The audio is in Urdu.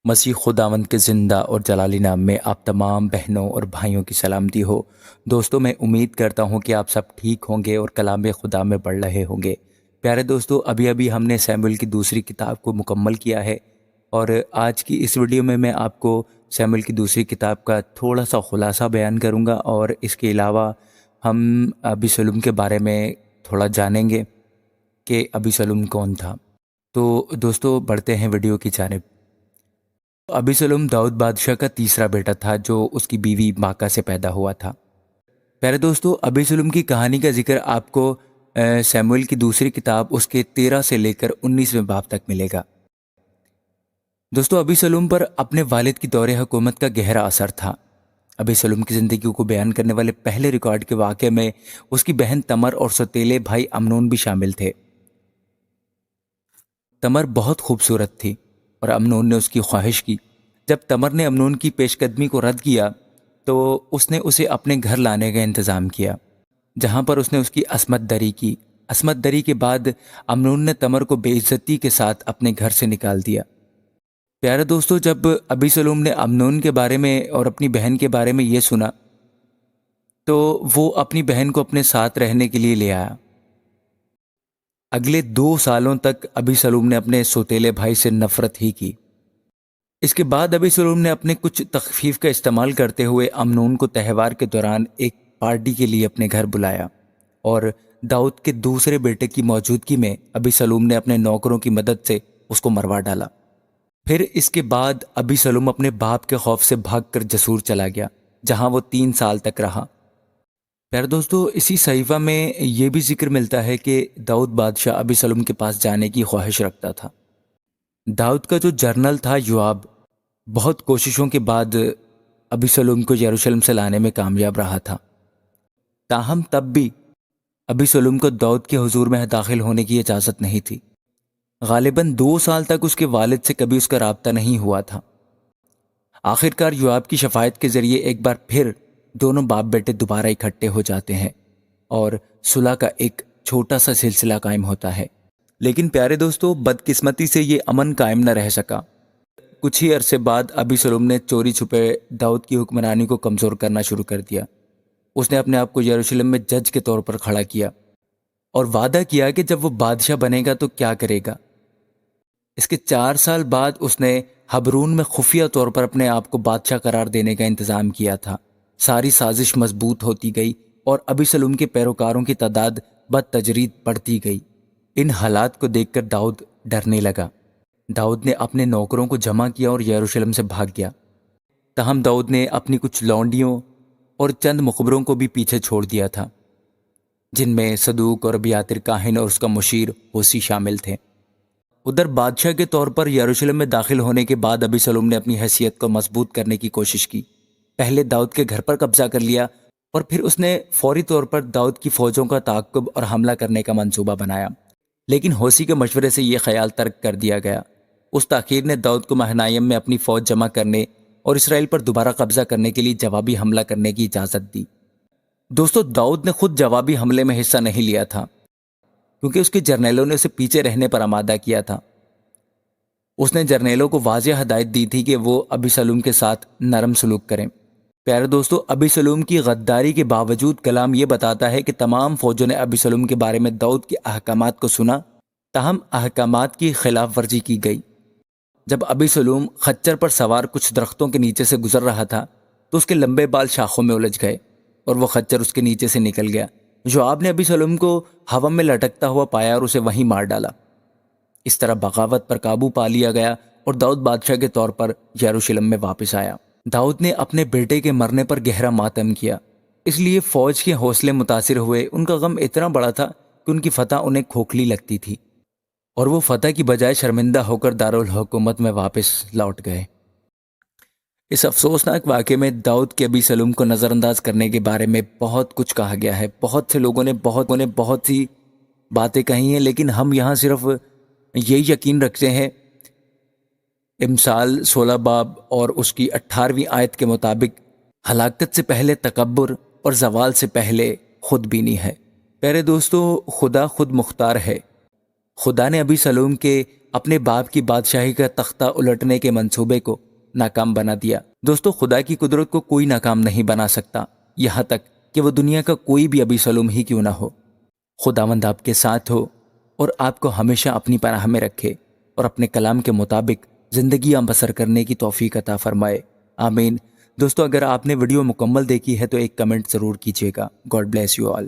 مسیح خداوند کے زندہ اور جلالی نام میں آپ تمام بہنوں اور بھائیوں کی سلامتی ہو۔ دوستوں، میں امید کرتا ہوں کہ آپ سب ٹھیک ہوں گے اور کلام خدا میں پڑھ رہے ہوں گے۔ پیارے دوستو، ابھی ہم نے سیموئیل کی دوسری کتاب کو مکمل کیا ہے، اور آج کی اس ویڈیو میں آپ کو سیموئیل کی دوسری کتاب کا تھوڑا سا خلاصہ بیان کروں گا، اور اس کے علاوہ ہم ابیسلوم کے بارے میں تھوڑا جانیں گے کہ ابیسلوم کون تھا۔ تو دوستو، بڑھتے ہیں ویڈیو کی جانب۔ ابیسلوم داؤد بادشاہ کا تیسرا بیٹا تھا جو اس کی بیوی ماکا سے پیدا ہوا تھا۔ پیارے دوستو، ابیسلوم کی کہانی کا ذکر آپ کو سیموئیل کی دوسری کتاب اس کے 13 سے لے کر 19ویں باب تک ملے گا۔ دوستو، ابیسلوم پر اپنے والد کی دور حکومت کا گہرا اثر تھا۔ ابیسلوم کی زندگی کو بیان کرنے والے پہلے ریکارڈ کے واقعے میں اس کی بہن تمر اور سوتیلے بھائی امنون بھی شامل تھے۔ تمر بہت خوبصورت تھی اور امنون نے اس کی خواہش کی۔ جب تمر نے امنون کی پیش قدمی کو رد کیا تو اس نے اسے اپنے گھر لانے کا انتظام کیا، جہاں پر اس نے اس کی عصمت دری کی۔ عصمت دری کے بعد امنون نے تمر کو بے عزتی کے ساتھ اپنے گھر سے نکال دیا۔ پیارے دوستو، جب ابیسلوم نے امنون کے بارے میں اور اپنی بہن کے بارے میں یہ سنا تو وہ اپنی بہن کو اپنے ساتھ رہنے کے لیے لے آیا۔ اگلے 2 سالوں تک ابیسلوم نے اپنے سوتیلے بھائی سے نفرت ہی کی۔ اس کے بعد ابیسلوم نے اپنے کچھ تخفیف کا استعمال کرتے ہوئے امنون کو تہوار کے دوران ایک پارٹی کے لیے اپنے گھر بلایا، اور داؤد کے دوسرے بیٹے کی موجودگی میں ابیسلوم نے اپنے نوکروں کی مدد سے اس کو مروا ڈالا۔ پھر اس کے بعد ابیسلوم اپنے باپ کے خوف سے بھاگ کر جسور چلا گیا، جہاں وہ 3 سال تک رہا۔ پیارے دوستو، اسی صحیفہ میں یہ بھی ذکر ملتا ہے کہ داؤد بادشاہ ابیسلوم کے پاس جانے کی خواہش رکھتا تھا۔ داؤد کا جو جرنل تھا یوآب، بہت کوششوں کے بعد ابیسلوم کو یروشلم سے لانے میں کامیاب رہا تھا، تاہم تب بھی ابیسلوم کو داؤد کے حضور میں داخل ہونے کی اجازت نہیں تھی۔ غالباً 2 سال تک اس کے والد سے کبھی اس کا رابطہ نہیں ہوا تھا۔ آخرکار یوآب کی شفاعت کے ذریعے ایک بار پھر دونوں باپ بیٹے دوبارہ اکٹھے ہو جاتے ہیں اور صلح کا ایک چھوٹا سا سلسلہ قائم ہوتا ہے۔ لیکن پیارے دوستو، بدقسمتی سے یہ امن قائم نہ رہ سکا۔ کچھ ہی عرصے بعد ابیسلوم نے چوری چھپے داؤد کی حکمرانی کو کمزور کرنا شروع کر دیا۔ اس نے اپنے آپ کو یروشلم میں جج کے طور پر کھڑا کیا اور وعدہ کیا کہ جب وہ بادشاہ بنے گا تو کیا کرے گا۔ اس کے 4 سال بعد اس نے حبرون میں خفیہ طور پر اپنے آپ کو بادشاہ قرار دینے کا انتظام کیا تھا۔ ساری سازش مضبوط ہوتی گئی اور ابیسلوم کے پیروکاروں کی تعداد بدتدریج بڑھتی گئی۔ ان حالات کو دیکھ کر داؤد ڈرنے لگا۔ داؤد نے اپنے نوکروں کو جمع کیا اور یروشلم سے بھاگ گیا۔ تاہم داؤد نے اپنی کچھ لونڈیوں اور چند مخبروں کو بھی پیچھے چھوڑ دیا تھا، جن میں صدوق اور ابیاتر کاہن اور اس کا مشیر ہوسی شامل تھے۔ ادھر بادشاہ کے طور پر یروشلم میں داخل ہونے کے بعد ابیسلوم نے اپنی حیثیت کو مضبوط کرنے کی کوشش کی۔ پہلے داؤد کے گھر پر قبضہ کر لیا، اور پھر اس نے فوری طور پر داؤد کی فوجوں کا تعاقب اور حملہ کرنے کا منصوبہ بنایا۔ لیکن ہوسی کے مشورے سے یہ خیال ترک کر دیا گیا۔ اس تاخیر نے داؤد کو مہنائم میں اپنی فوج جمع کرنے اور اسرائیل پر دوبارہ قبضہ کرنے کے لیے جوابی حملہ کرنے کی اجازت دی۔ دوستو، داؤد نے خود جوابی حملے میں حصہ نہیں لیا تھا، کیونکہ اس کے جرنیلوں نے اسے پیچھے رہنے پر آمادہ کیا تھا۔ اس نے جرنیلوں کو واضح ہدایت دی تھی کہ وہ ابیسلوم کے ساتھ نرم سلوک کریں۔ پیارے دوستو، ابیسلوم کی غداری کے باوجود کلام یہ بتاتا ہے کہ تمام فوجوں نے ابیسلوم کے بارے میں داؤد کے احکامات کو سنا، تاہم احکامات کی خلاف ورزی کی گئی۔ جب ابیسلوم خچر پر سوار کچھ درختوں کے نیچے سے گزر رہا تھا تو اس کے لمبے بال شاخوں میں الجھ گئے اور وہ خچر اس کے نیچے سے نکل گیا۔ یوآب نے ابیسلوم کو ہوا میں لٹکتا ہوا پایا اور اسے وہیں مار ڈالا۔ اس طرح بغاوت پر قابو پا لیا گیا اور داؤد بادشاہ کے طور پر یروشلم میں واپس آیا۔ داؤد نے اپنے بیٹے کے مرنے پر گہرا ماتم کیا، اس لیے فوج کے حوصلے متاثر ہوئے۔ ان کا غم اتنا بڑا تھا کہ ان کی فتح انہیں کھوکھلی لگتی تھی، اور وہ فتح کی بجائے شرمندہ ہو کر دارالحکومت میں واپس لوٹ گئے۔ اس افسوسناک واقعے میں داؤد کے ابیسلوم کو نظر انداز کرنے کے بارے میں بہت کچھ کہا گیا ہے۔ بہت سے لوگوں نے بہت سی باتیں کہی ہیں، لیکن ہم یہاں صرف یہ یقین رکھتے ہیں امثال 16 باب اور اس کی 18ویں آیت کے مطابق ہلاکت سے پہلے تکبر اور زوال سے پہلے خود بینی ہے۔ پیارے دوستو، خدا خود مختار ہے۔ خدا نے ابیسلوم کے اپنے باپ کی بادشاہی کا تختہ الٹنے کے منصوبے کو ناکام بنا دیا۔ دوستو، خدا کی قدرت کو کوئی ناکام نہیں بنا سکتا، یہاں تک کہ وہ دنیا کا کوئی بھی ابی سلوم ہی کیوں نہ ہو۔ خداوند آپ کے ساتھ ہو اور آپ کو ہمیشہ اپنی پناہ میں رکھے اور اپنے کلام کے مطابق زندگیاں بسر کرنے کی توفیق عطا فرمائے، آمین۔ دوستو، اگر آپ نے ویڈیو مکمل دیکھی ہے تو ایک کمنٹ ضرور کیجیے گا۔ God bless you all.